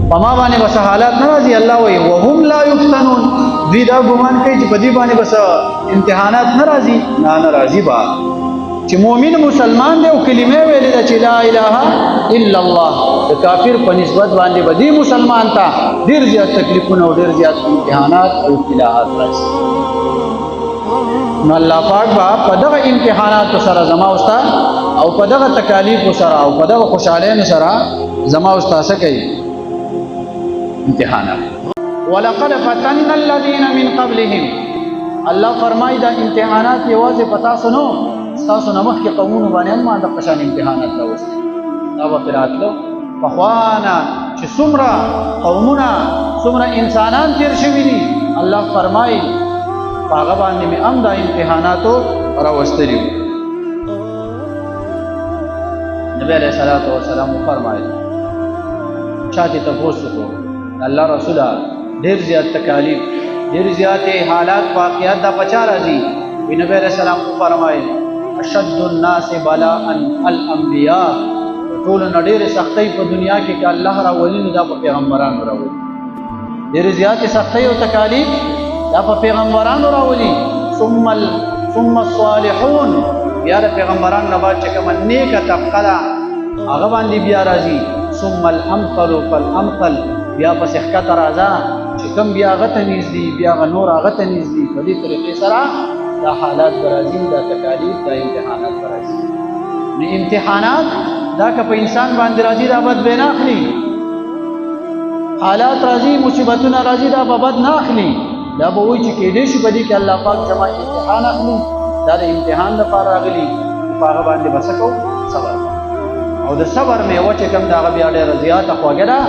پما باندې بس حالات ناراضي الله وي وهم لا يفتنون دوی دا ګمان کوي چې په دې باندې بس امتحانات ناراضي نه ناراضي با چې مؤمن مسلمان دی او کلمه ویلې ده چې لا اله الا الله د کافر په نسبت باندې بدی مسلمان ته ډیر زیات تکلیفونه او ډیر زیات امتحانات او ابتلاءات راځي نو الله پاک با په دغه امتحانات سره زما اوستا او په دغه تکالیف سره او په دغه خوشاله سره زما اوستا څه کوي امتحانات ولقد فتنا الذين من قبلهم الله فرمای دا امتحانات یوازې پتا سنو تاسو نه مخکې قومونو باندې هم د قشان امتحانات راوستي دا به راتلو پخوانا چې څومره قومونه څومره انسانان تیر شوي دي الله فرمای هغه باندې مې هم دا امتحاناتو راوستلي نبی علیہ الصلوۃ والسلام فرمایي چاته تاسو کو الله رسول ډیر زیات تکالیف ډیر زیات حالات واقعات دا پچا راځي نبی علیہ السلام فرمایي اشد الناس بلاء الانبیاء ټول نډیر سختۍ په دنیا کې چې الله راولي نو دا په پیغمبرانو راولي ډیر زیات سختۍ او تکالیف دا په پیغمبرانو راولي ثم الصالحون بیا د پیغمبرانو نه بعد چې کوم نیکه طبقه ده هغه باندې بیا راځي ثم الامثل فالامثل بیا پس ښکته راځه چې کوم بیا هغه ته نږدې بیا هغه نور هغه ته نږدې په دې طریقې سره دا حالات برازي دا تکالیف دا امتحانات برازي نو امتحانات دا که په انسان باندې راځي دا بد به نه اخلي حالات راځي مصیبتونه راځي دا به بد نه اخلي دا به وایي چې کېدای شي په دې کې الله پاک زما امتحان اخلي دا د امتحان لپاره راغلي په هغه باندې بس کوو صبر او د صبر میوه چې کوم دا هغه بیا ډېره زیاته خوږه ده